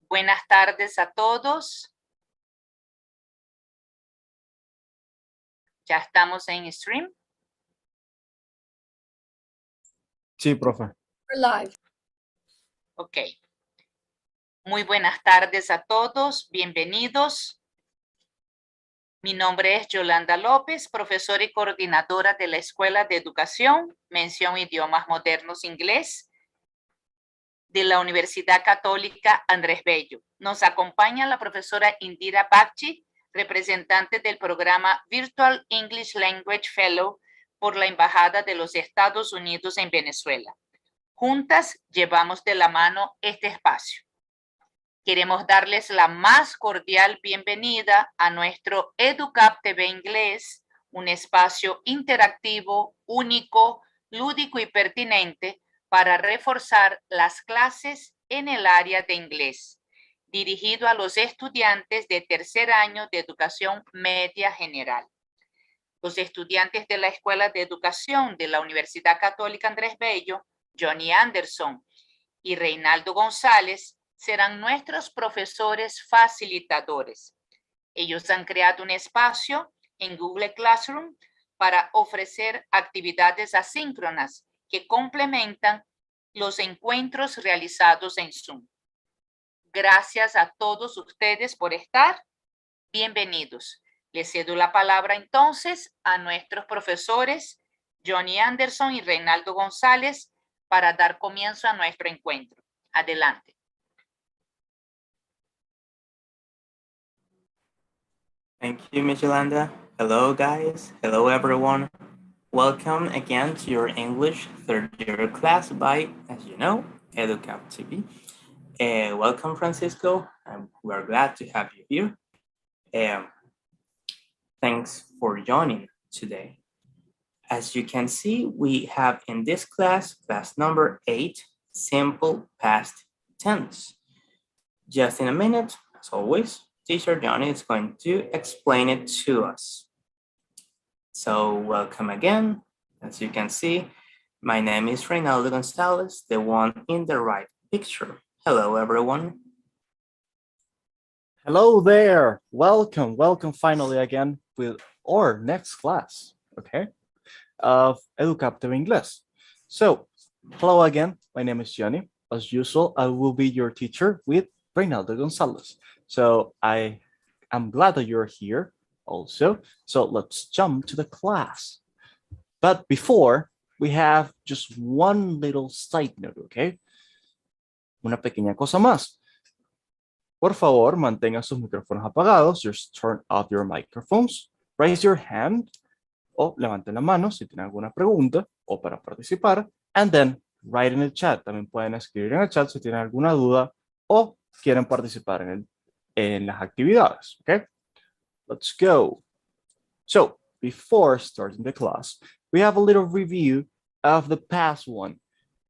Buenas tardes a todos. ¿Ya estamos en stream? Sí, profe. Live. Ok. Muy buenas tardes a todos. Bienvenidos. Mi nombre es Yolanda López, profesora y coordinadora de la Escuela de Educación, Mención Idiomas Modernos Inglés, de la Universidad Católica Andrés Bello. Nos acompaña la profesora Indira Bakchi, representante del programa Virtual English Language Fellow por la Embajada de los Estados Unidos en Venezuela. Juntas llevamos de la mano este espacio. Queremos darles la más cordial bienvenida a nuestro Educab TV Inglés, un espacio interactivo, único, lúdico y pertinente para reforzar las clases en el área de inglés, dirigido a los estudiantes de tercer año de educación media general. Los estudiantes de la Escuela de Educación de la Universidad Católica Andrés Bello, Jhonny Anderson y Reinaldo González, serán nuestros profesores facilitadores. Ellos han creado un espacio en Google Classroom para ofrecer actividades asíncronas que complementan los encuentros realizados en Zoom. Gracias a todos ustedes por estar. Bienvenidos. Les cedo la palabra entonces a nuestros profesores Jhonny Anderson y Reinaldo González para dar comienzo a nuestro encuentro. Adelante. Thank you, Miss Yolanda. Hello, guys. Hello, everyone. Welcome again to your English third year class by, as you know, Educab TV. Welcome, Francisco. We're glad to have you here. Thanks for joining today. As you can see, we have in this class, class number 8, simple past tense. Just in a minute, as always, Teacher Jhonny is going to explain it to us. So welcome again. As you can see, my name is Reinaldo González, the one in the right picture. Hello, everyone. Hello there. Welcome finally again with our next class, okay, of Educab TV Inglés. So, hello again. My name is Jhonny. As usual, I will be your teacher with Reinaldo González. So I am glad that you're here also. So let's jump to the class. But before, we have just one little side note, okay? Una pequeña cosa más. Por favor, mantengan sus micrófonos apagados. Just turn off your microphones. Raise your hand o levanten la mano si tienen alguna pregunta o para participar. And then write in the chat. También pueden escribir en el chat si tienen alguna duda o quieren participar en las actividades. Okay, let's go. So before starting the class, we have a little review of the past one,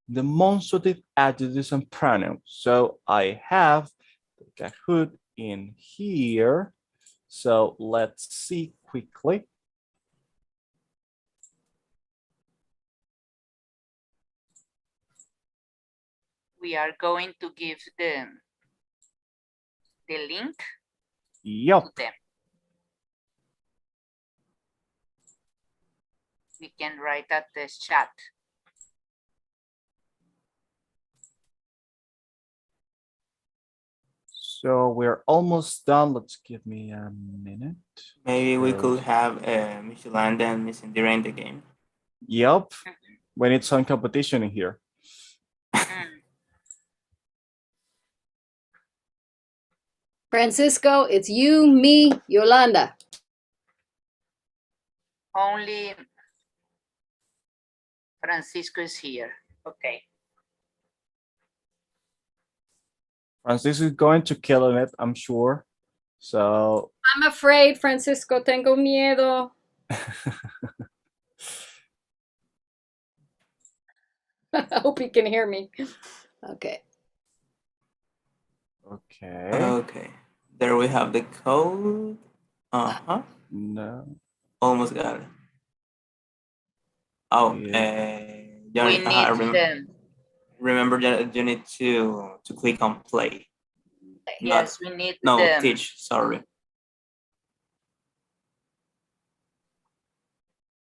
demonstrative adjectives and pronouns. So I have the Kahoot in here. So let's see quickly. We are going to give the link Yep. to them. We can write at the chat. So we're almost done. Let's give me a minute. Maybe we could have Miss Yolanda and Miss Indira in the game. Yep. We need some competition in here. Francisco, it's you, me, Yolanda. Only Francisco is here. Okay. Francisco is going to kill it, I'm sure. So I'm afraid, Francisco, tengo miedo. I hope you can hear me. Okay. Okay. Okay. There we have the code. No. Almost got it. Oh, Yeah. We need them. Remember that you need to click on play. Yes, we need No, the teach, sorry.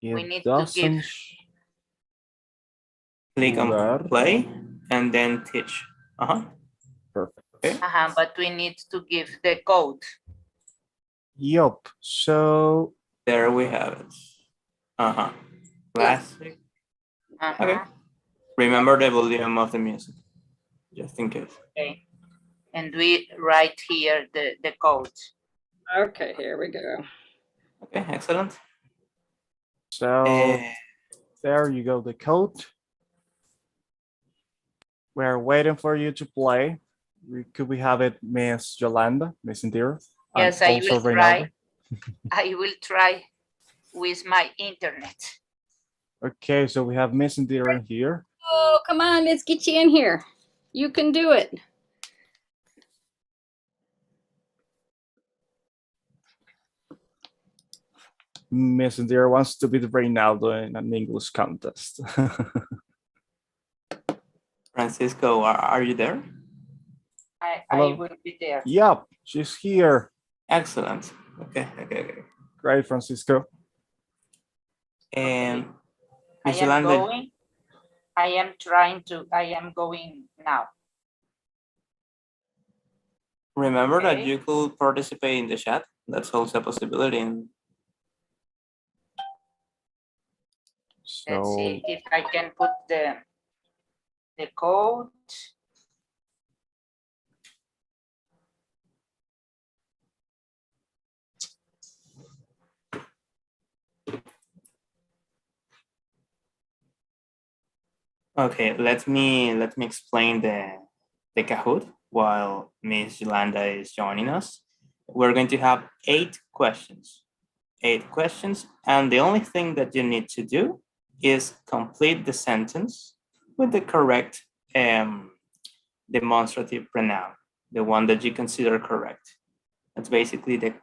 We It need to give- doesn't. Click on Jugar. play and then teach. Perfect. Okay. but we need to give the code. Yup. So There we have it. Classic. Okay. Remember the volume of the music, just in case. Okay. And we write here the code. Okay, here we go. Okay, excellent. so there you go, the code. We're waiting for you to play. Could we have it, Miss Yolanda, Miss Indira? and Yes, I also will Reinaldo? try. I will try with my internet. Okay, so we have Miss Indira here. Oh, come on, let's get you in here. You can do it. Miss Indira wants to beat Reinaldo in an English contest. Francisco, are you there? I Hello. will be there. Yup, she's here. Excellent. Okay. Great, Francisco. And I Miss am Yolanda, going. I am going now. remember that Okay. you could participate in the chat. That's also a possibility. Let's So see if I can put the code. Okay, let me explain the Kahoot while Miss Yolanda is joining us. We're going to have 8 questions. 8 questions, and the only thing that you need to do is complete the sentence with the correct demonstrative pronoun, the one that you consider correct. That's basically the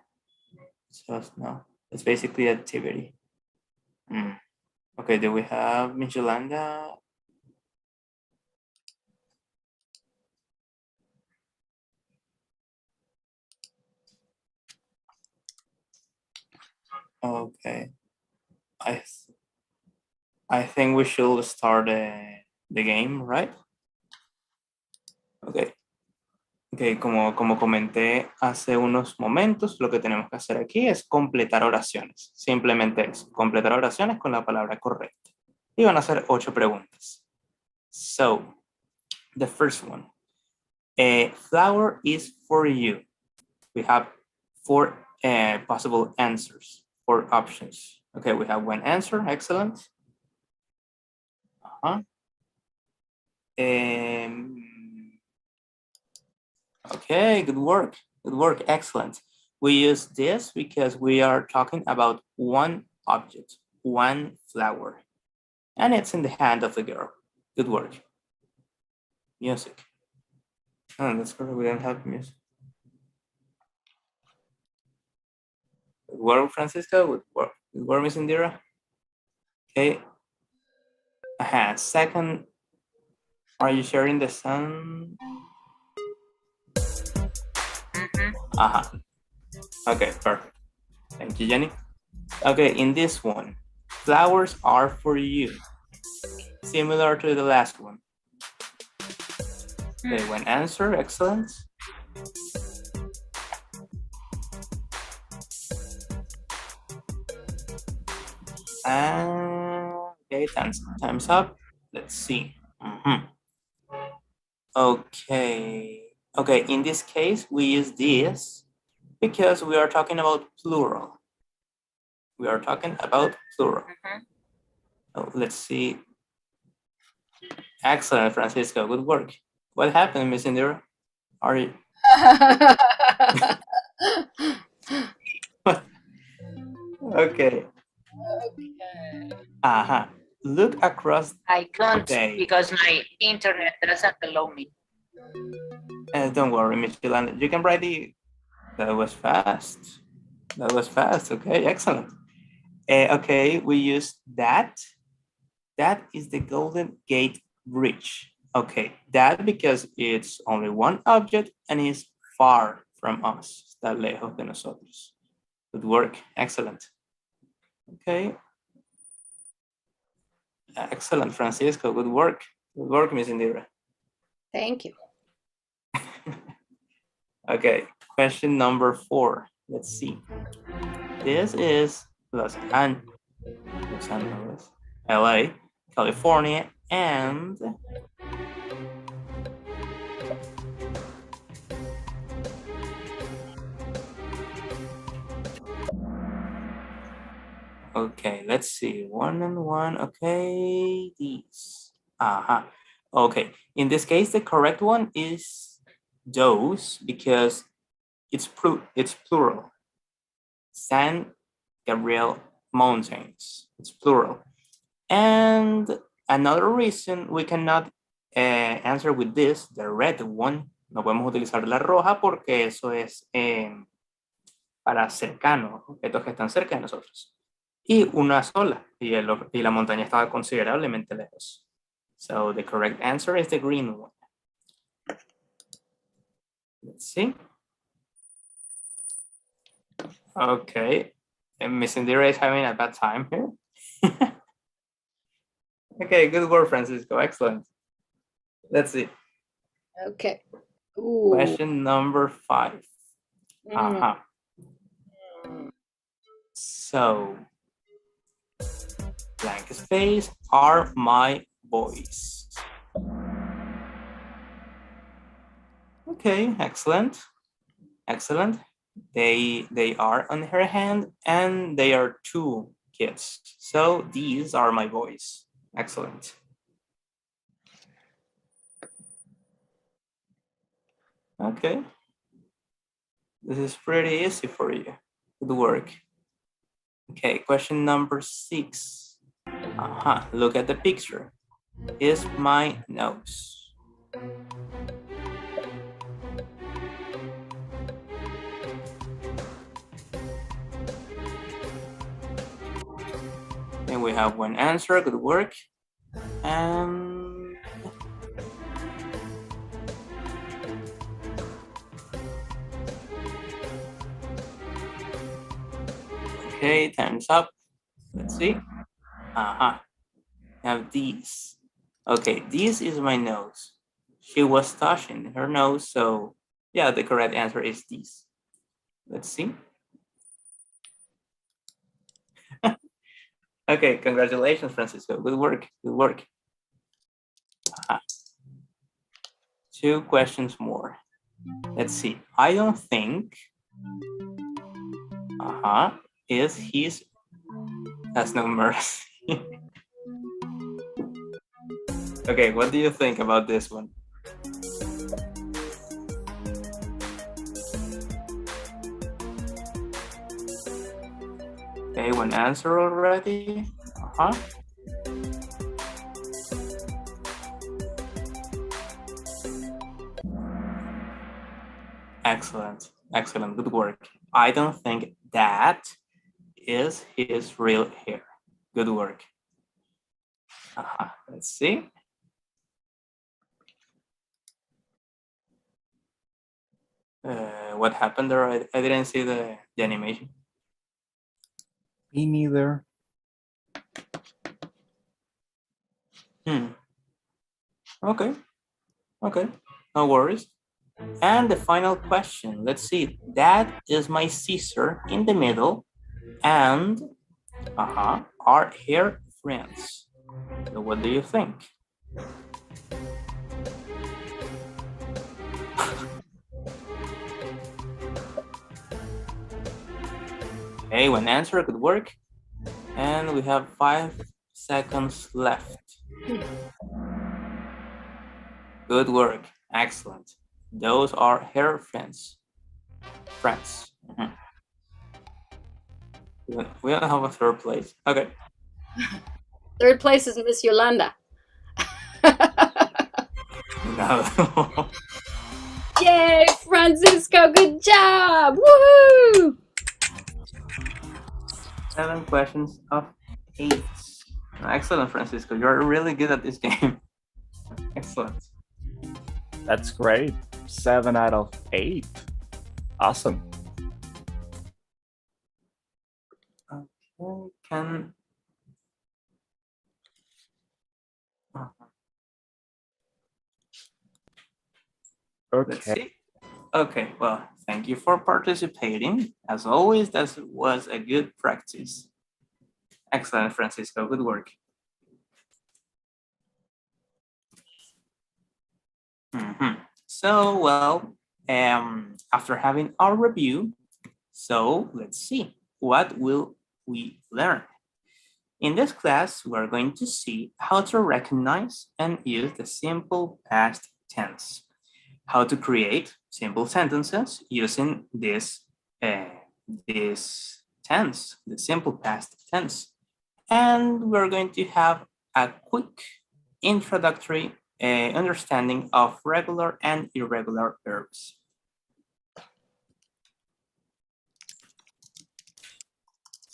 it's basically activity. Okay, do we have Miss Yolanda? Okay, I think we should start the game, right? Okay. Ok, como comenté hace unos momentos, lo que tenemos que hacer aquí es completar oraciones. Simplemente es completar oraciones con la palabra correcta. Y van a ser 8 preguntas. So, the first one. A flower is for you. We have 4 possible answers, 4 options. Okay, we have 1 answer, excellent. Okay, good work, excellent. We use this because we are talking about one object, one flower, and it's in the hand of the girl. Good work. Music. Oh, that's correct, we don't have music. Good work, Francisco, good work, Miss Indira. Okay. Second, are you sharing the sun? Okay, perfect. Thank you, Jhonny. Okay, in this one, flowers are for you. Similar to the last one. Okay, 1 answer, excellent. Okay, time's up. Let's see. Okay, in this case, we use this because we are talking about plural. Oh, let's see. Excellent, Francisco, good work. What happened, Miss Indira? Are you? Okay. Look across. I can't Okay. because my internet doesn't allow me. Don't worry, Miss Yolanda. You can write the. That was fast. Okay, excellent. Okay, we use that. That is the Golden Gate Bridge. Okay, that because it's only one object and is far from us. Está lejos de nosotros. Good work. Excellent. Okay. Excellent, Francisco. Good work. Good work, Miss Indira. Thank you. Okay, question number 4. Let's see. This is Los Angeles, LA, California, and okay, let's see. 1 and 1. Okay, these. Okay, in this case, the correct one is those because it's plural. San Gabriel Mountains. It's plural. And another reason we cannot answer with this, the red one, no podemos utilizar la roja porque eso es para cercano, objetos que están cerca de nosotros. Y una sola, y la montaña estaba considerablemente lejos. So the correct answer is the green one. Let's see. Okay, and Miss Indira is having a bad time here. Okay, good work, Francisco. Excellent. Let's see. Okay. Ooh. Question number 5. So, blank space are my boys. Okay, excellent. Excellent. They are on her hand and they are 2 kids. So these are my boys. Excellent. Okay. This is pretty easy for you. Good work. Okay, question number 6. Look at the picture. Is my nose. And we have 1 answer. Good work. And okay, time's up. Let's see. Have these. Okay, this is my nose. She was touching her nose, so yeah, the correct answer is this. Let's see. Okay, congratulations, Francisco. Good work. Good work. 2 questions more. Let's see. I don't think. Is his has no mercy. Okay, what do you think about this one? Okay, 1 answer already. Excellent, excellent, good work. I don't think that is his real hair. Good work. Let's see. What happened there? I didn't see the animation. Me neither. Okay, no worries. And the final question, let's see. That is my sister in the middle and are her friends. So what do you think? Okay, 1 answer, good work. And we have 5 seconds left. Good work, excellent. Those are her friends. We don't have a 3rd place. Okay. 3rd place is Miss Yolanda. No. Yay, Francisco, good job. Woohoo! 7 questions of 8. Excellent, Francisco. You're really good at this game. Excellent. That's great. 7 out of 8. Awesome. Okay, can let's Okay. see. Okay, well, thank you for participating. As always, that was a good practice. Excellent, Francisco. Good work. So, well, after having our review, so let's see, what will we learn? In this class, we're going to see how to recognize and use the simple past tense, how to create simple sentences using this tense, the simple past tense. And we're going to have a quick introductory understanding of regular and irregular verbs.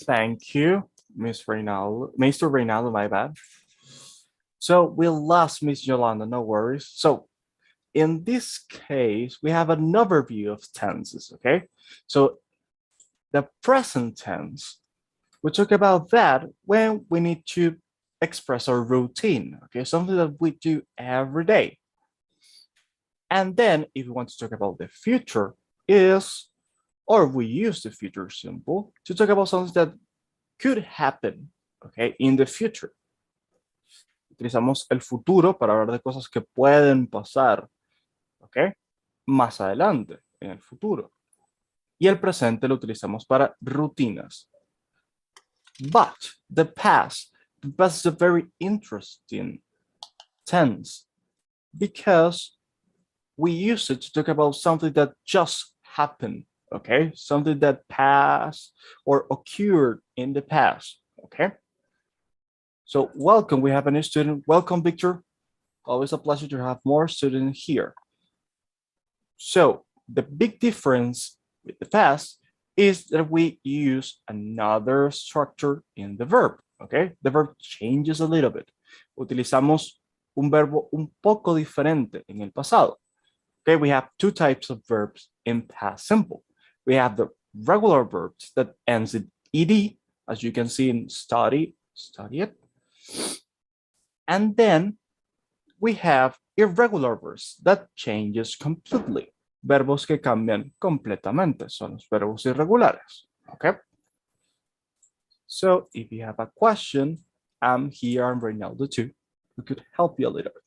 Thank you, Mr. Reinaldo, my bad. So we lost Miss Yolanda, no worries. So in this case, we have an overview of tenses, okay? So the present tense, we talk about that when we need to express our routine, okay? Something that we do every day. And then if we want to talk about the future is, or we use the future simple to talk about something that could happen, okay, in the future. Utilizamos el futuro para hablar de cosas que pueden pasar, ok, más adelante, en el futuro. Y el presente lo utilizamos para rutinas. But the past is a very interesting tense because we use it to talk about something that just happened, okay? Something that passed or occurred in the past, okay? So welcome, we have a new student. Welcome, Victor. Always a pleasure to have more students here. So the big difference with the past is that we use another structure in the verb, okay? The verb changes a little bit. Utilizamos un verbo un poco diferente en el pasado. Okay, we have two types of verbs in past simple. We have the regular verbs that ends in ed, as you can see in study it. And then we have irregular verbs that changes completely. Verbos que cambian completamente son los verbos irregulares. Okay. So if you have a question, I'm here, I'm Reinaldo too. We could help you a little bit.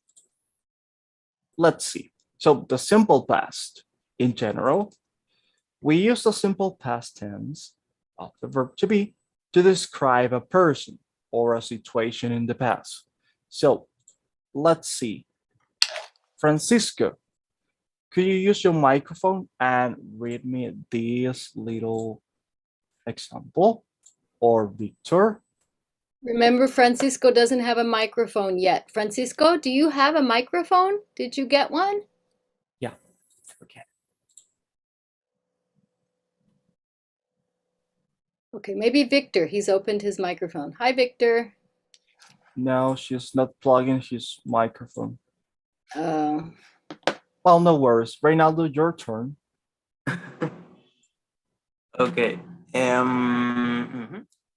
Let's see. So the simple past in general, we use the simple past tense of the verb to be to describe a person or a situation in the past. So let's see. Francisco, could you use your microphone and read me this little example? Or Victor? Remember, Francisco doesn't have a microphone yet. Francisco, do you have a microphone? Did you get one? Yeah, okay. Okay, maybe Victor. He's opened his microphone. Hi, Victor. No, she's not plugging his microphone. Oh. Well, no worries. Reinaldo, your turn. Okay.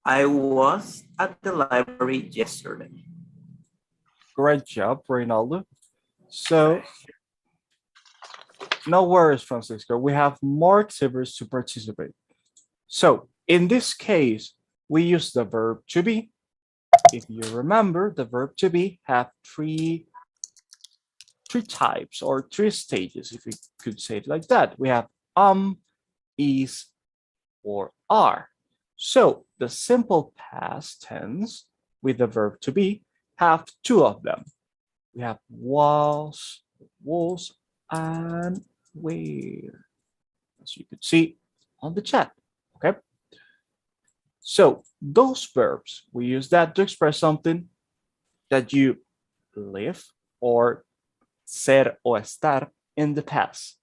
I was at the library yesterday. Great job, Reinaldo. So, no worries, Francisco. We have more exhibitors to participate. So, in this case, we use the verb to be. If you remember, the verb to be have three types or three stages, if we could say it like that. We have is, or are. So the simple past tense with the verb to be have two of them. We have was, and were, as you could see on the chat, okay? So those verbs, we use that to express something that you live or ser o estar in the past.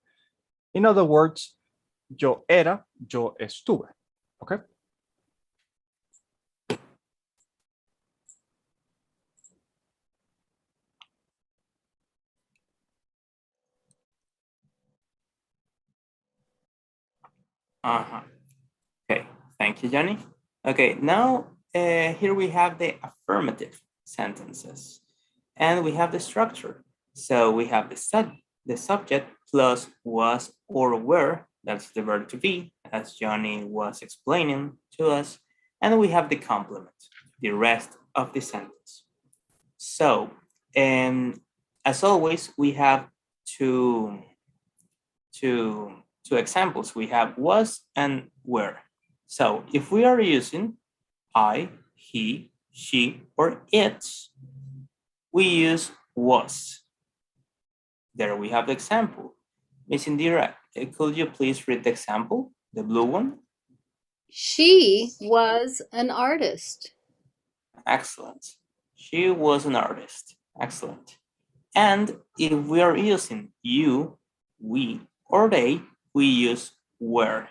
In other words, yo era, yo estuve, okay? Okay, thank you, Jhonny. Okay, now here we have the affirmative sentences, and we have the structure. So we have the subject plus was or were, that's the verb to be, as Jhonny was explaining to us, and we have the complement, the rest of the sentence. So, as always, we have two examples. We have was and were. So if we are using I, he, she, or it, we use was. There we have the example. Miss Indira, could you please read the example, the blue one? She was an artist. Excellent. She was an artist. Excellent. And if we are using you, we, or they, we use were.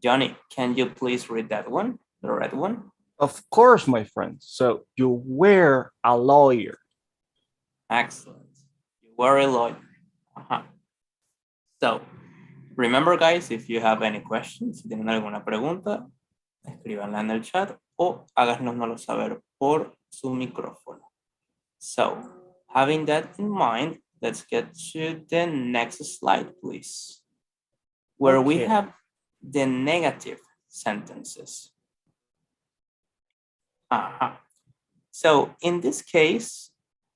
Jhonny, can you please read that one, the red one? Of course, my friend. So you were a lawyer. Excellent. You were a lawyer. So, remember guys, if you have any questions, si tienen alguna pregunta, escríbanla en el chat o háganoslo saber por su micrófono. So, having that in mind, let's get to the next slide, please. Where we Okay. have the negative sentences. So in this case,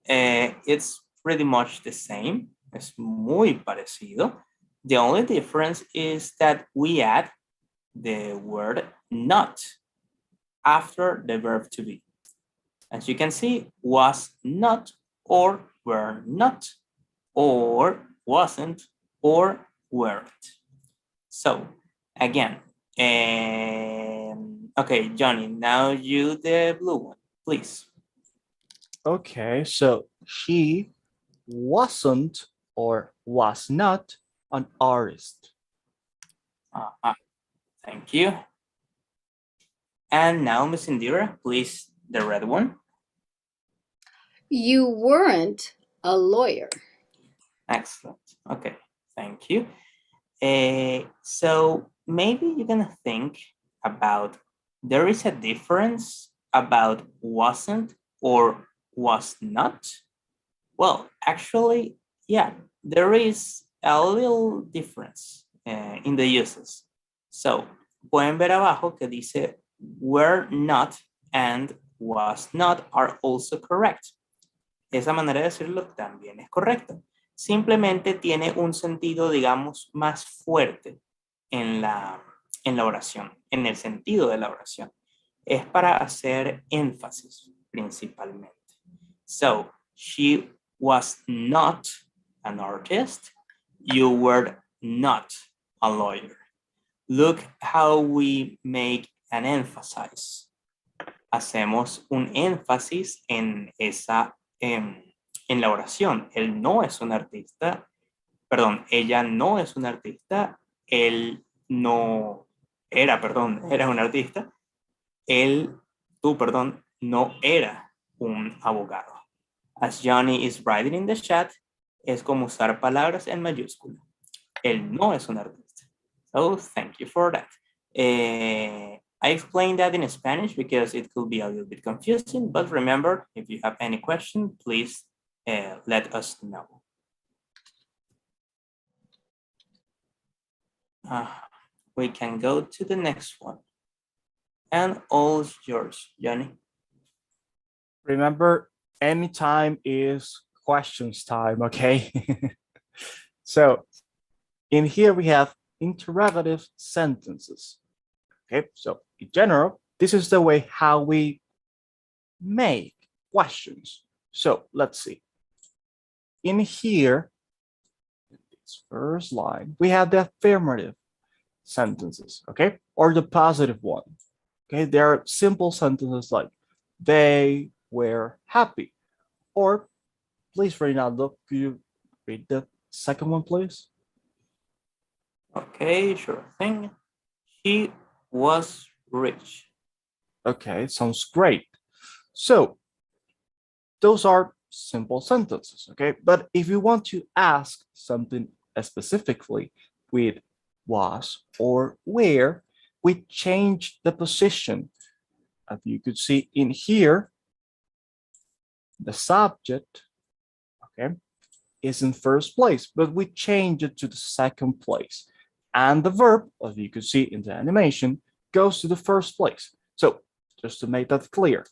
it's pretty much the same. Es muy parecido. The only difference is that we add the word not after the verb to be. As you can see, was not or were not, or wasn't or weren't. So again, okay, Jhonny, now you the blue one, please. Okay, so she wasn't or was not an artist. Thank you. And now, Miss Indira, please, the red one. You weren't a lawyer. Excellent. Okay, thank you. So maybe you're gonna think about, there is a difference about wasn't or was not. Well, actually, yeah, there is a little difference in the uses. So, pueden ver abajo que dice were not and was not are also correct. Esa manera de decirlo también es correcta. Simplemente tiene un sentido, digamos, más fuerte en la oración, en el sentido de la oración. Es para hacer énfasis principalmente. So, she was not an artist. You were not a lawyer. Look how we make an emphasis. Hacemos un énfasis en esa, en la oración. Él no es un artista. Perdón, ella no es un artista. Él no era, perdón, era un artista. Tú, perdón, no era un abogado. As Jhonny is writing in the chat, es como usar palabras en mayúscula. Él no es un artista. So, thank you for that. I explained that in Spanish because it could be a little bit confusing, but remember, if you have any question, please let us know. We can go to the next one. And all is yours, Jhonny. Remember, anytime is questions time, okay? So in here we have interrogative sentences. Okay, so in general, this is the way how we make questions. So let's see. In here, this first line, we have the affirmative sentences, okay? Or the positive one. Okay, there are simple sentences like they were happy. Or please, Reinaldo, could you read the second one, please? Okay, sure thing. He was rich. Okay, sounds great. So those are simple sentences, okay? But if you want to ask something specifically with was, or where, we change the position. As you could see in here, the subject, okay, is in first place, but we change it to the second place. And the verb, as you could see in the animation, goes to the first place. So, just to make that clear,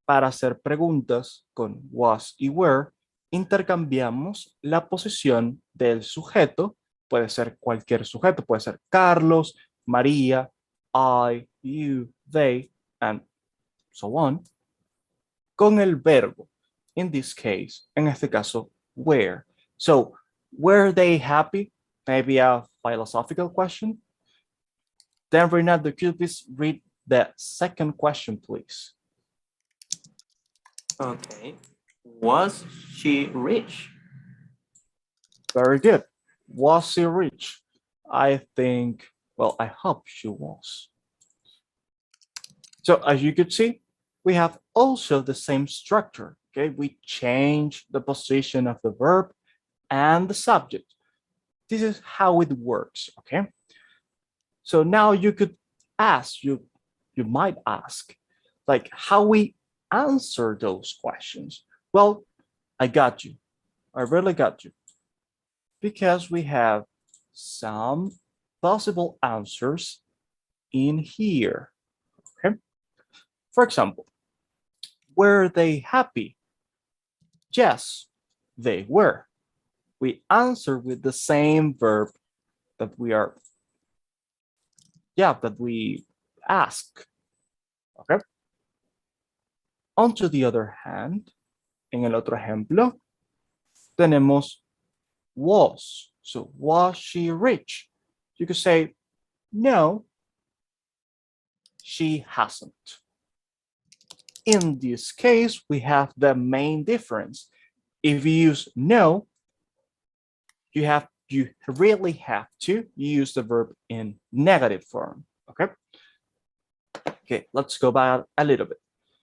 para hacer preguntas con was y were, intercambiamos la posición del sujeto. Puede ser cualquier sujeto, puede ser Carlos, María, I, you, they, and so on, con el verbo. In this case, en este caso, were. So, were they happy? Maybe a philosophical question. Then Reinaldo, could you please read the second question, please? Okay. Was she rich? Very good. Was she rich? I think, well, I hope she was. So as you could see, we have also the same structure, okay? We change the position of the verb and the subject. This is how it works, okay? So now you could ask, you might ask, like how we answer those questions. Well, I got you. I really got you. Because we have some possible answers in here, okay? For example, were they happy? Yes, they were. We answer with the same verb that we are, that we ask, okay? On to the other hand, en el otro ejemplo, tenemos was. So, was she rich? You could say, no, she hasn't. In this case, we have the main difference. If you use no, you really have to use the verb in negative form, okay? Okay, let's go back a little bit.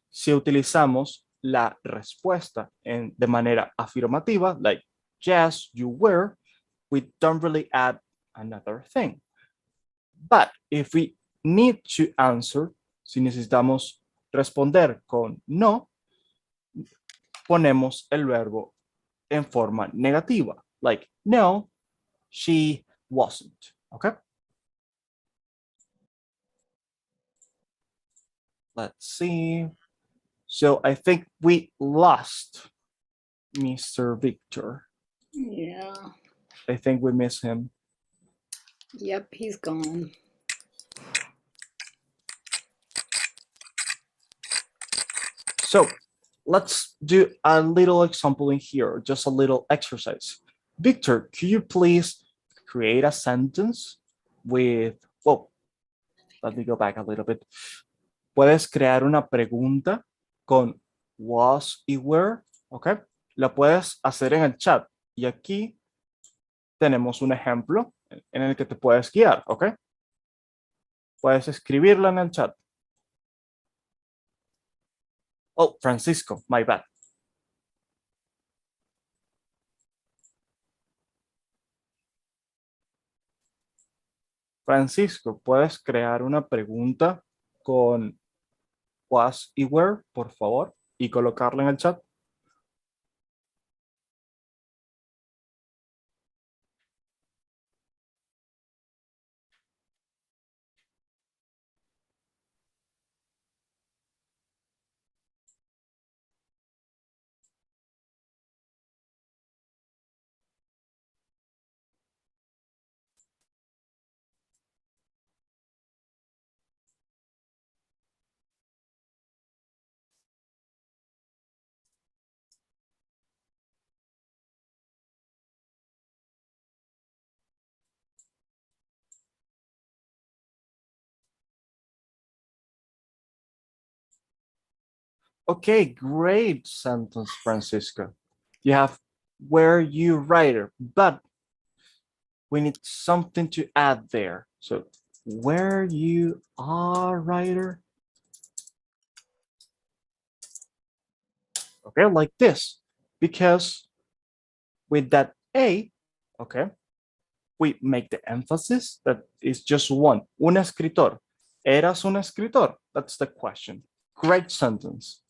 Si utilizamos la respuesta de manera afirmativa, like yes, you were, we don't really add another thing. But if we need to answer, si necesitamos responder con no, ponemos el verbo en forma negativa, like no, she wasn't, okay? Let's see. So I think we lost Mr. Victor. Yeah. I think we miss him. Yep, he's gone. So let's do a little example in here, just a little exercise. Victor, could you please create a sentence with, well, let me go back a little bit. Puedes crear una pregunta con was y were, ¿ok? La puedes hacer en el chat. Y aquí tenemos un ejemplo en el que te puedes guiar, ¿ok? Puedes escribirla en el chat. Oh, Francisco, my bad. Francisco, ¿puedes crear una pregunta con was y were, por favor? Y colocarla en el chat. Okay, great sentence, Francisco. You have where you writer, but we need something to add there. So where you are writer. Okay, like this, because with that A, okay, we make the emphasis that is just one. Un escritor. ¿Eras un escritor? That's the question. Great sentence.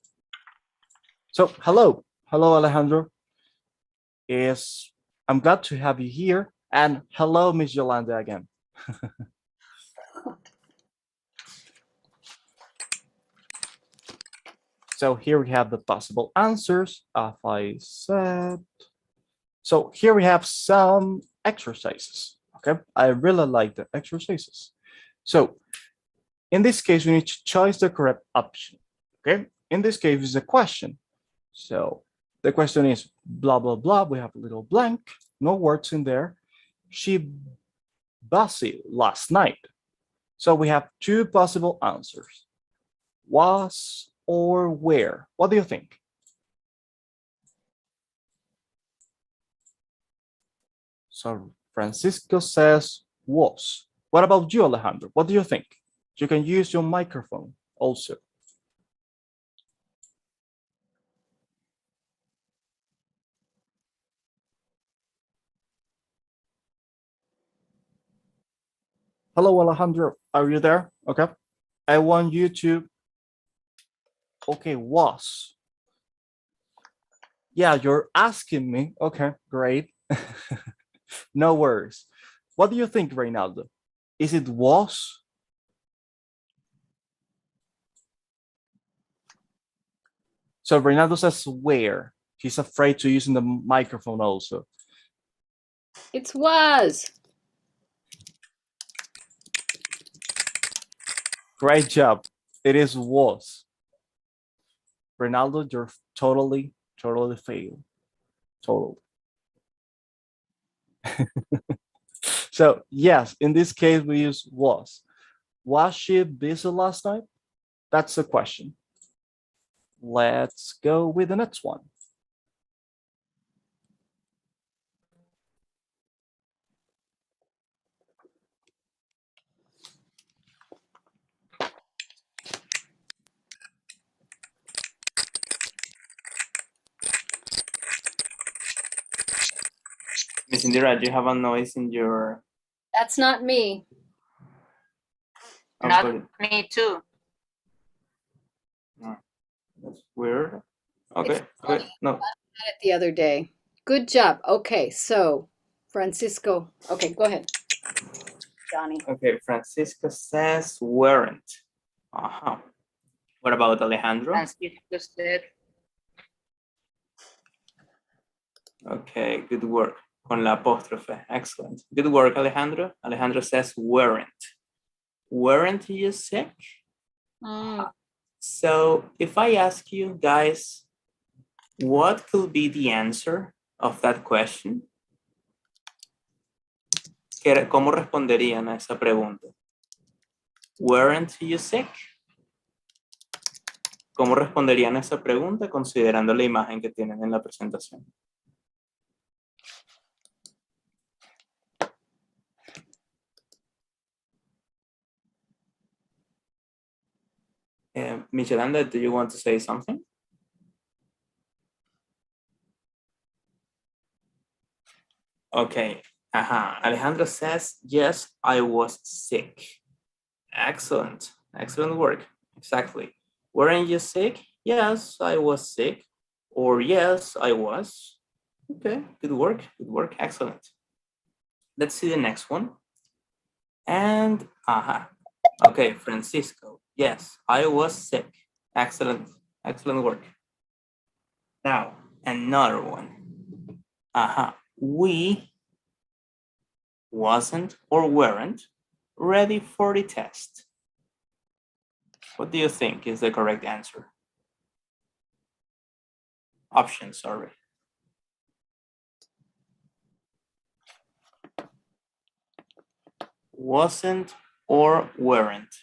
So, hello. Hello, Alejandro. I'm glad to have you here. And hello, Miss Yolanda again. So here we have the possible answers, as I said. So here we have some exercises, okay? I really like the exercises. So in this case, we need to choose the correct option, okay? In this case, it's a question. So the question is blah, blah, blah. We have a little blank, no words in there. She busy last night. So we have two possible answers. Was or where? What do you think? So Francisco says was. What about you, Alejandro? What do you think? You can use your microphone also. Hello, Alejandro. Are you there? Okay. I want you to. Okay, was. Yeah, you're asking me. Okay, great. No worries. What do you think, Reinaldo? Is it was? So Reinaldo says where. He's afraid to using the microphone also. It was. Great job. It is was. Reinaldo, you're totally failed. Totally. So yes, in this case, we use was. Was she busy last night? That's the question. Let's go with the next one. Miss Indira, do you have a noise in your... That's not me. Not output? me too. That's weird. Okay, It's okay, no. Had it the other day. Good job. Okay, so Francisco. Okay, go ahead, Jhonny. Okay, Francisco says weren't. Uh-huh. What about Alejandro? Francisco said, Okay, good work. Con la apóstrofe. Excellent. Good work, Alejandro. Alejandro says weren't. Weren't you sick? So if I ask you guys, what could be the answer of that question? ¿Cómo responderían a esa pregunta? Weren't you sick? ¿Cómo responderían a esa pregunta considerando la imagen que tienen en la presentación? Michelanda, do you want to say something? Okay. Alejandro says, yes, I was sick. Excellent. Excellent work. Exactly. Weren't you sick? Yes, I was sick. Or yes, I was. Okay, good work. Good work. Excellent. Let's see the next one. And, okay, Francisco. Yes, I was sick. Excellent. Excellent work. Now, another one. We wasn't or weren't ready for the test. What do you think is the correct answer? Options, sorry. Wasn't or weren't.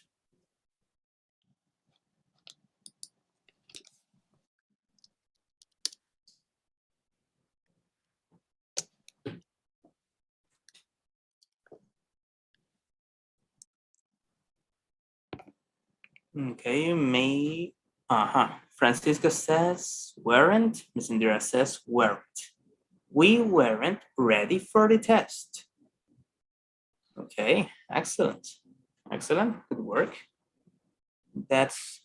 Okay, you may. Francisco says weren't. Miss Indira says weren't. We weren't ready for the test. Okay, excellent. Excellent, good work. That's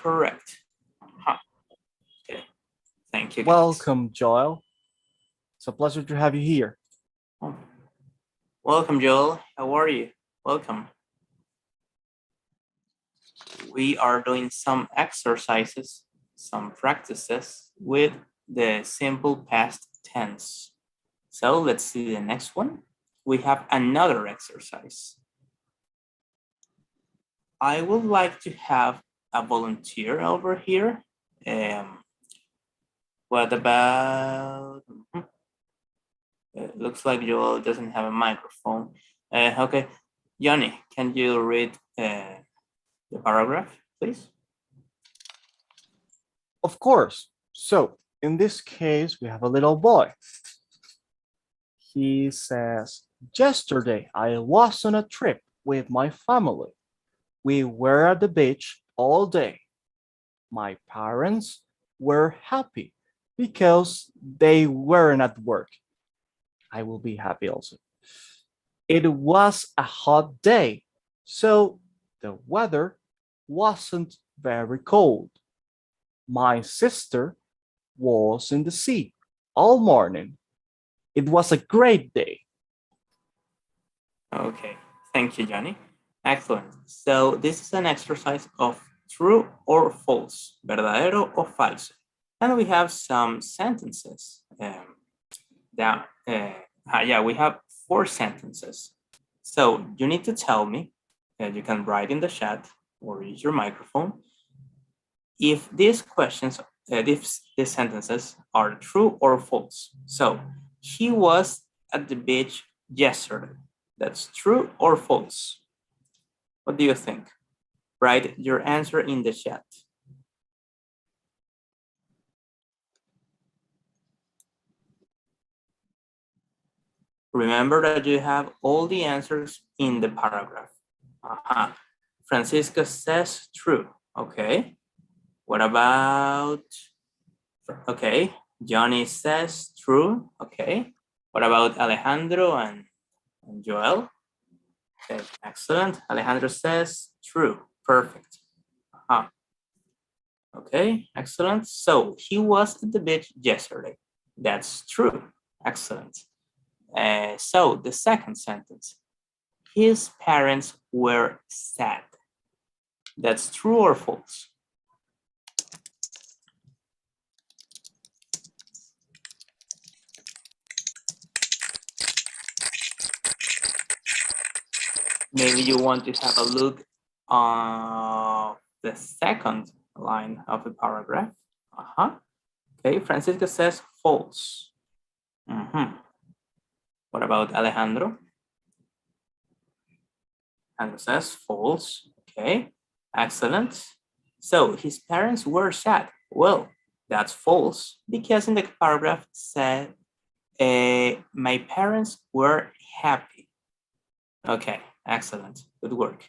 correct. Huh. Okay, thank you, guys. Welcome, Joel. It's a pleasure to have you here. Oh. Welcome, Joel. How are you? Welcome. We are doing some exercises, some practices with the simple past tense. So let's see the next one. We have another exercise. I would like to have a volunteer over here. What about? It looks like Joel doesn't have a microphone. Okay, Jhonny, can you read the paragraph, please? Of course. So in this case, we have a little boy. He says, yesterday I was on a trip with my family. We were at the beach all day. My parents were happy because they weren't at work. I will be happy also. It was a hot day, so the weather wasn't very cold. My sister was in the sea all morning. It was a great day. Okay, thank you, Jhonny. Excellent. So this is an exercise of true or false, verdadero o falso. And we have some sentences. We have 4 sentences. So you need to tell me, you can write in the chat or use your microphone, if these questions, these sentences are true or false. So he was at the beach yesterday. That's true or false? What do you think? Write your answer in the chat. Remember that you have all the answers in the paragraph. Francisco says true. Okay. What about, okay, Jhonny says true. Okay. What about Alejandro and Joel? Okay, excellent. Alejandro says true. Perfect. Okay, excellent. So he was at the beach yesterday. That's true. Excellent. So the second sentence, his parents were sad. That's true or false? Maybe you want to have a look on the second line of the paragraph. Okay, Francisco says false. What about Alejandro? Alejandro says false. Okay, excellent. So his parents were sad. Well, that's false because in the paragraph said, my parents were happy. Okay, excellent. Good work.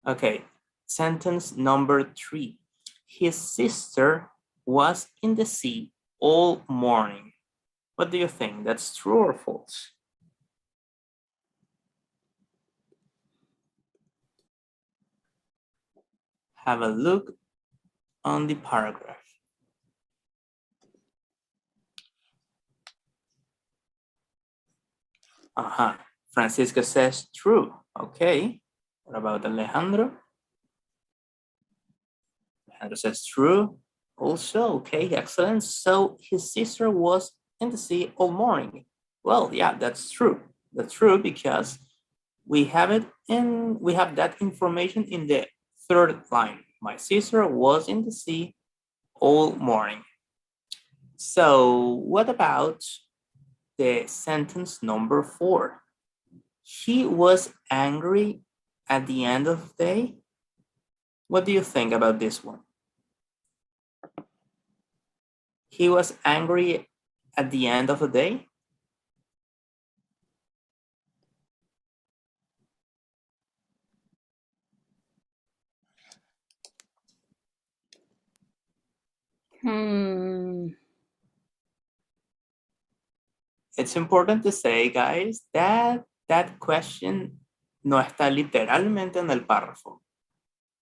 Okay, sentence number 3. His sister was in the sea all morning. What do you think? That's true or false? Have a look on the paragraph. Francisco says true. Okay. What about Alejandro? Alejandro says true. Also, okay, excellent. So his sister was in the sea all morning. Well, yeah, that's true. That's true because we have it in, we have that information in the third line. My sister was in the sea all morning. So what about the sentence number 4? He was angry at the end of the day. What do you think about this one? He was angry at the end of the day. It's important to say, guys, that that question no está literalmente en el párrafo.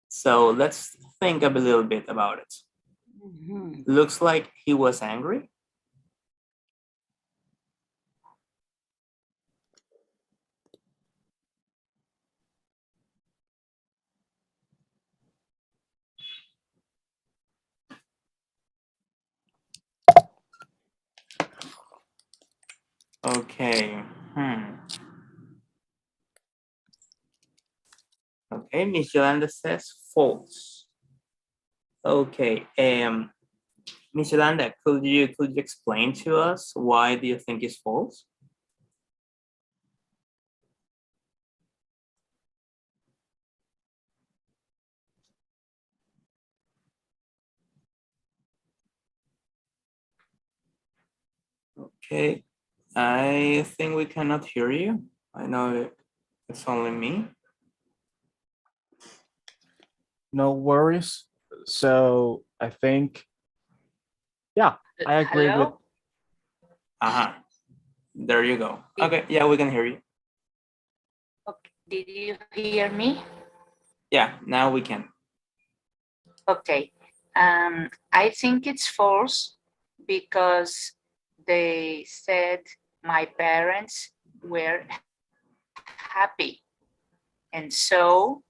So let's think a little bit about it. Looks like he was angry. Okay. Okay, Miss Yolanda says false. Okay. Miss Yolanda, could you explain to us why do you think it's false? Okay, I think we cannot hear you. I know it's only me. No worries. So I think, yeah, I agree with. Hello? There you go. Okay, yeah, we can hear you. Okay. Did you hear me? Yeah, now we can. Okay. I think it's false because they said my parents were happy. And so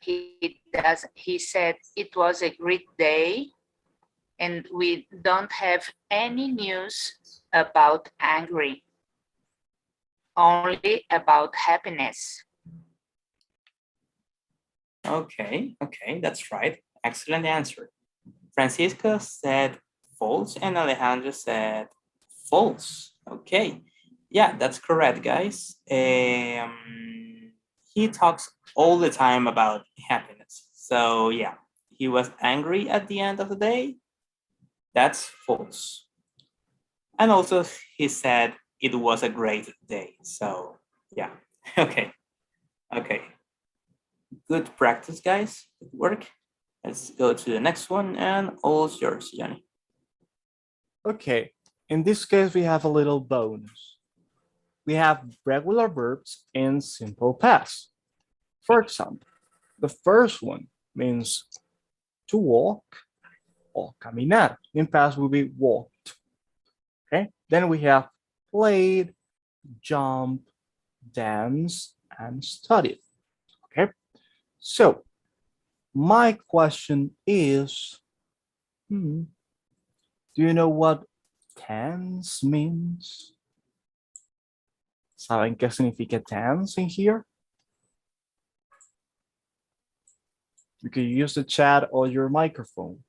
he said it was a great day and we don't have any news about angry, only about happiness. Okay, that's right. Excellent answer. Francisco said false and Alejandro said false. Okay, yeah, that's correct, guys. He talks all the time about happiness. So yeah, he was angry at the end of the day. That's false. And also he said it was a great day. So yeah, okay. Good practice, guys. Good work. Let's go to the next one and all's yours, Jhonny. Okay, in this case, we have a little bonus. We have regular verbs in simple past. For example, the first one means to walk or caminar. In past will be walked. Okay, then we have played, jump, dance, and studied. Okay, so my question is, do you know what tense means? ¿Saben qué significa tense in here? You can use the chat or your microphone.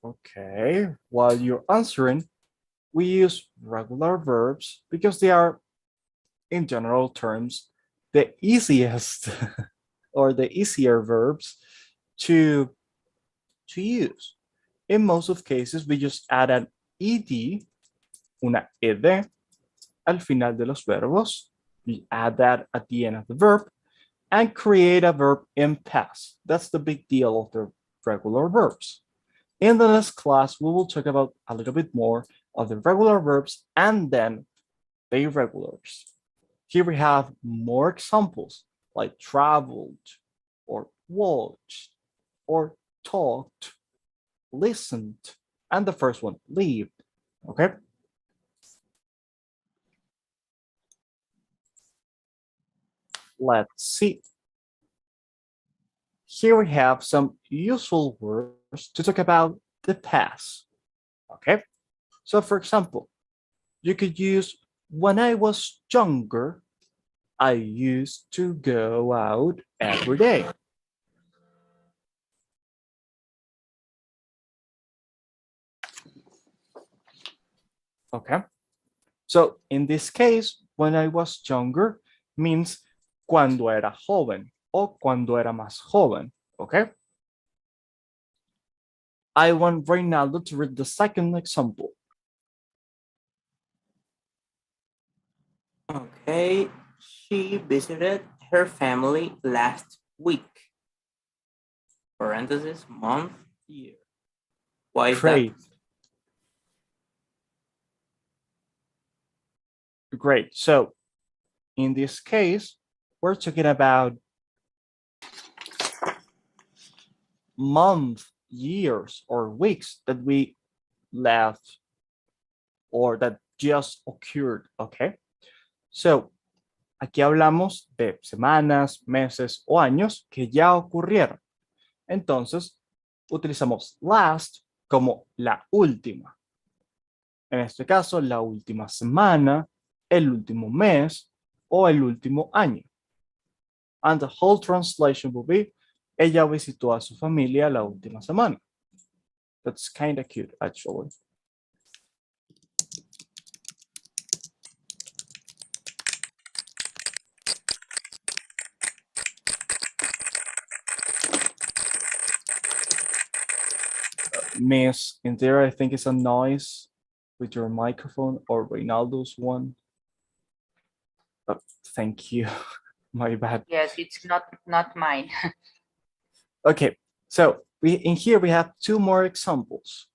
Okay, while you're answering, we use regular verbs because they are, in general terms, the easiest or the easier verbs to use. In most of cases, we just add an ed, una ed, al final de los verbos. We add that at the end of the verb and create a verb in past. That's the big deal of the regular verbs. In the next class, we will talk about a little bit more of the regular verbs and then the irregulars. Here we have more examples like traveled or watched or talked, listened, and the first one, lived. Okay. Let's see. Here we have some useful words to talk about the past. Okay. So for example, you could use when I was younger, I used to go out every day. Okay. So in this case, when I was younger means cuando era joven o cuando era más joven. Okay. I want Reinaldo to read the second example. Okay, She visited her family last week. Parenthesis, month, year. Why is Great. Great. So in this case, we're talking about month, years, or weeks that we left or that just occurred, okay? So, aquí hablamos de semanas, meses o años que ya ocurrieron. Entonces, utilizamos last como la última. En este caso, la última semana, el último mes o el último año. And the whole translation will be, ella visitó a su familia la última semana. That's kind of cute, actually. Miss, in there, I think it's a noise with your microphone or Reinaldo's one. Oh, thank you. My bad. Yes, it's not mine. Okay, so in here we have two more examples.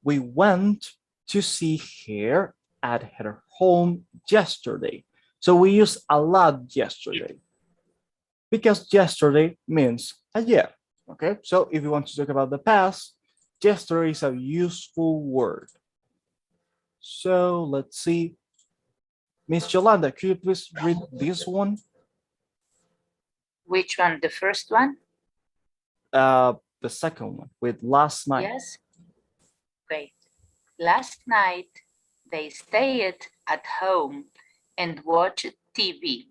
We went to see her at her home yesterday. So we use a lot yesterday because yesterday means ayer. Okay, so if you want to talk about the past, yesterday is a useful word. So let's see. Miss Yolanda, could you please read this one? Which one? The first one? The second one with last night. Yes. Great. Last night, they stayed at home and watched TV.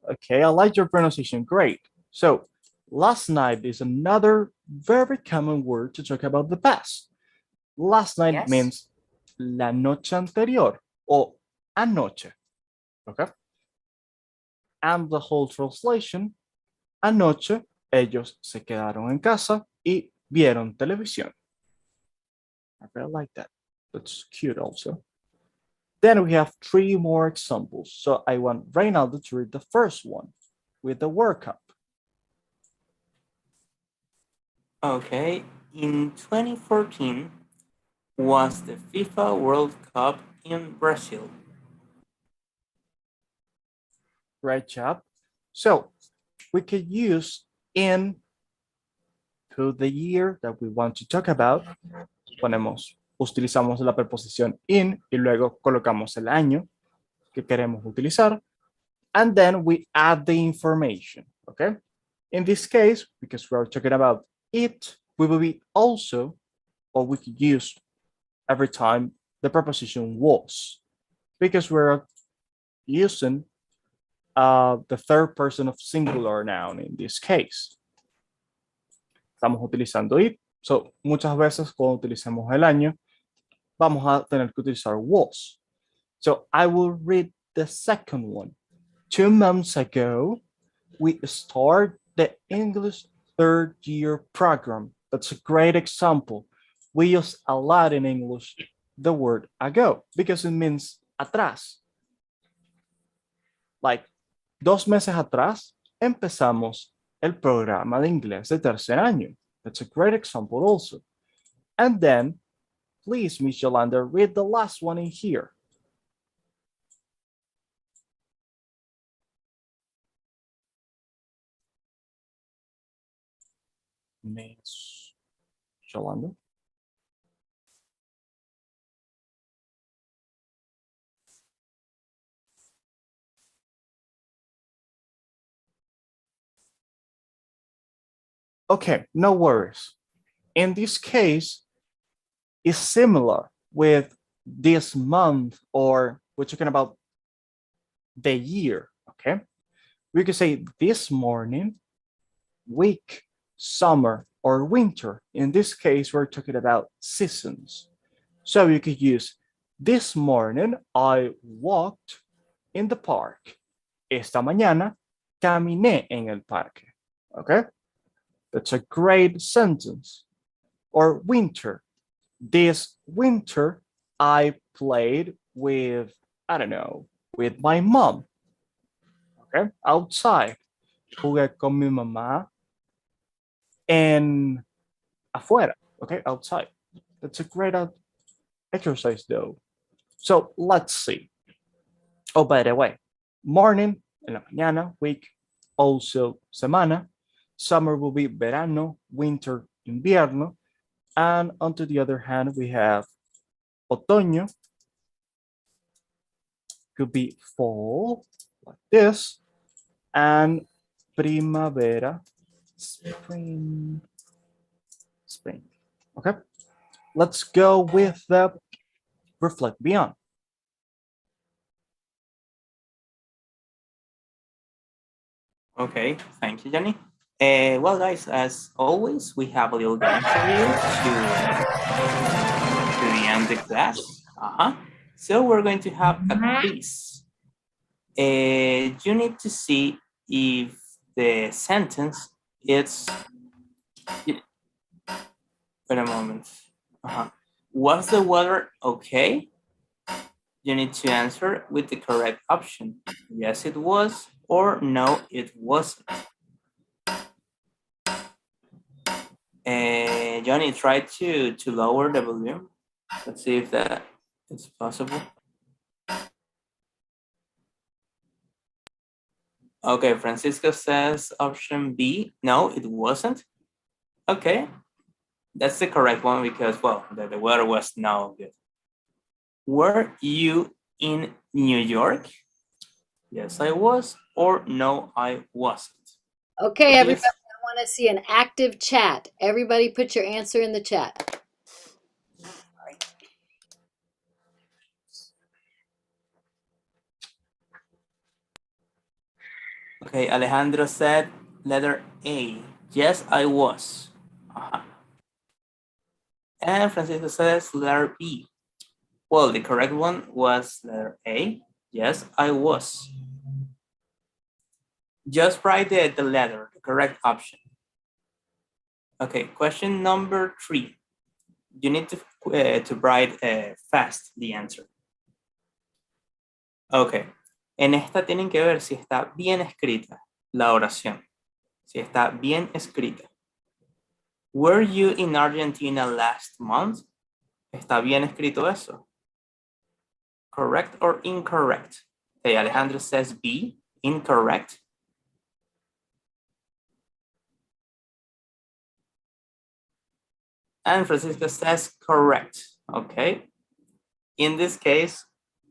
Okay, I like your pronunciation. Great. So last night is another very common word to talk about the past. Last night Yes. means la noche anterior o anoche. Okay. And the whole translation, anoche ellos se quedaron en casa y vieron televisión. I really like that. That's cute also. Then we have three more examples. So I want Reinaldo to read the first one with the World Cup. Okay, in 2014 was the FIFA World Cup in Brazil. Great job. So we could use in to the year that we want to talk about. Utilizamos la preposición in y luego colocamos el año que queremos utilizar. And then we add the information, okay? In this case, because we're talking about it, we will be also, or we could use every time the preposition was, because we're using the third person of singular noun in this case. Estamos utilizando it. So, muchas veces cuando utilizamos el año, vamos a tener que utilizar was. So, I will read the second one. 2 months ago, we started the English third year program. That's a great example. We use a lot in English the word ago because it means atrás. Like 2 meses atrás empezamos el programa de inglés de tercer año. That's a great example also. And then, please, Miss Yolanda, read the last one in here. Miss Yolanda. Okay, no worries. In this case, it's similar with this month, or we're talking about the year, okay? We could say this morning, week, summer, or winter. In this case, we're talking about seasons. So you could use this morning, I walked in the park. Esta mañana, caminé en el parque, okay? That's a great sentence. Or winter. This winter, I played with, I don't know, with my mom. Okay, outside. Jugué con mi mamá en afuera. Okay, outside. That's a great exercise though. So let's see. Oh, by the way, morning, en la mañana, week, also semana. Summer will be verano, winter, invierno. And onto the other hand, we have otoño, could be fall, like this, and primavera, spring. Okay, let's go with the reflect beyond. Okay, thank you, Jhonny. Well, guys, as always, we have a little game for you to the end of the class. So we're going to have a quiz. You need to see if the sentence is. Wait a moment. Was the weather okay? You need to answer with the correct option. Yes, it was, or no, it wasn't. Jhonny, try to lower the volume. Let's see if that is possible. Okay, Francisco says option B. No, it wasn't. Okay, that's the correct one because, well, the weather was no good. Were you in New York? Yes, I was, or no, I wasn't. Okay, everybody, I want to see an active chat. Everybody put your answer in the chat. Okay, Alejandro said letter A. Yes, I was. And Francisco says letter B. Well, the correct one was letter A. Yes, I was. Just write the letter, the correct option. Okay, question number 3. You need to write fast the answer. Okay, en esta tienen que ver si está bien escrita la oración. Si está bien escrita. Were you in Argentina last month? ¿Está bien escrito eso? Correct or incorrect? Okay, Alejandro says B, incorrect. And Francisco says correct. Okay. In this case,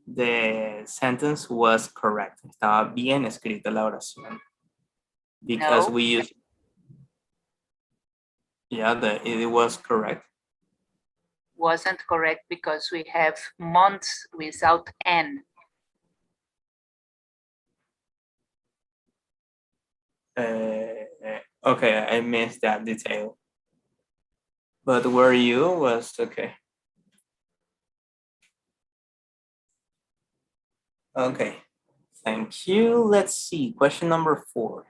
the sentence was correct. Estaba bien escrita la oración. Because No. we use. Yeah, it was correct. Wasn't correct because we have months without N. Okay, I missed that detail. But were you was okay. Okay, thank you. Let's see, question number 4.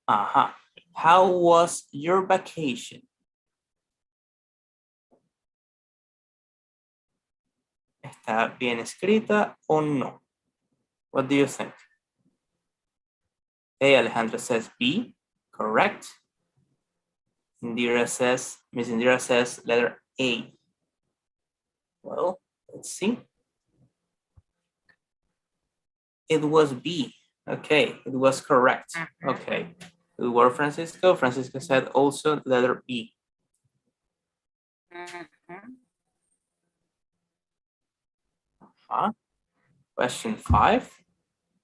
How was your vacation? ¿Está bien escrita o no? What do you think? Hey, Alejandro says B, correct. Miss Indira says letter A. Well, let's see. It was B. Okay, it was correct. Okay, good work, Francisco. Francisco said also letter B. Question 5.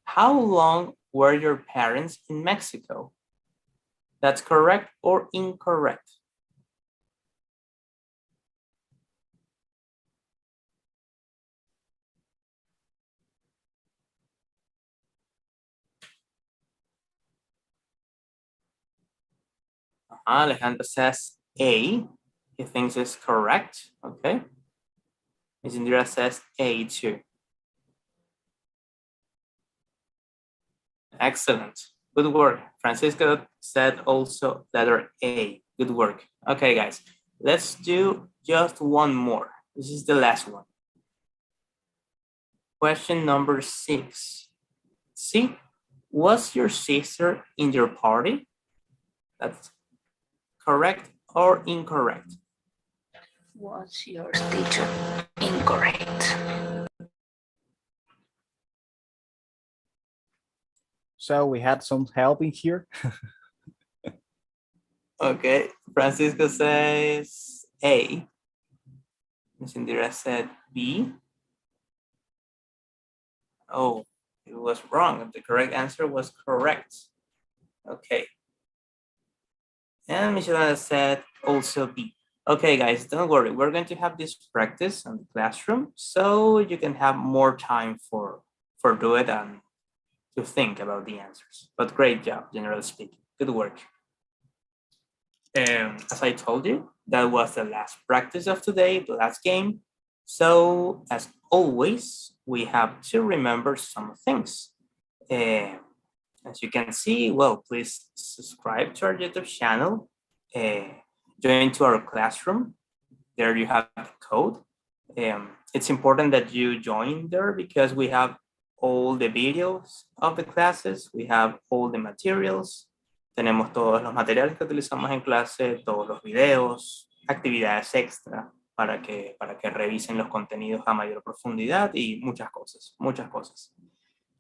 How long were your parents in Mexico? That's correct or incorrect? Alejandro says A. He thinks it's correct. Okay. Miss Indira says A too. Excellent. Good work. Francisco said also letter A. Good work. Okay, guys. Let's do just one more. This is the last one. Question number 6. See, was your sister in your party? That's correct or incorrect? Was your teacher incorrect? So we had some help in here. Okay, Francisco says A. Miss Indira said B. Oh, it was wrong. The correct answer was correct. Okay. And Michelle said also B. Okay, guys, don't worry. We're going to have this practice in the classroom so you can have more time for do it and to think about the answers. But great job, generally speaking. Good work. As I told you, that was the last practice of today, the last game. So as always, we have to remember some things. As you can see, well, please subscribe to our YouTube channel, join to our classroom. There you have the code. It's important that you join there because we have all the videos of the classes, we have all the materials. Tenemos todos los materiales que utilizamos en clase, todos los videos, actividades extra para que revisen los contenidos a mayor profundidad y muchas cosas, muchas cosas.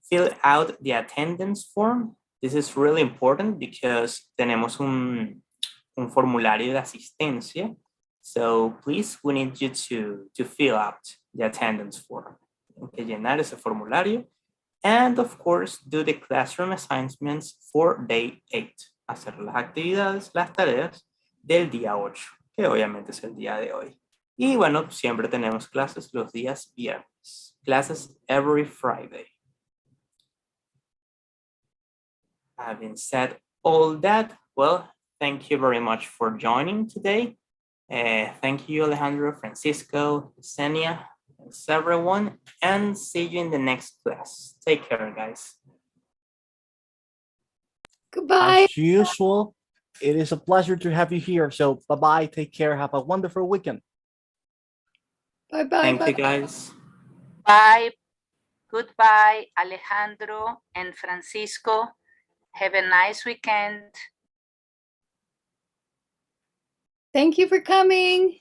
Fill out the attendance form. This is really important because tenemos un formulario de asistencia. So please, we need you to fill out the attendance form. Tienen que llenar ese formulario. And of course, do the classroom assignments for day 8. Hacer las actividades, las tareas del día 8, que obviamente es el día de hoy. Y bueno, siempre tenemos clases los días viernes. Classes every Friday. Having said all that, well, thank you very much for joining today. Thank you, Alejandro, Francisco, Yesenia, thanks everyone, and see you in the next class. Take care, guys. Goodbye. As usual, it is a pleasure to have you here. So bye-bye, take care, have a wonderful weekend. Bye-bye. Thank you, guys. Bye. Goodbye, Alejandro and Francisco. Have a nice weekend. Thank you for coming.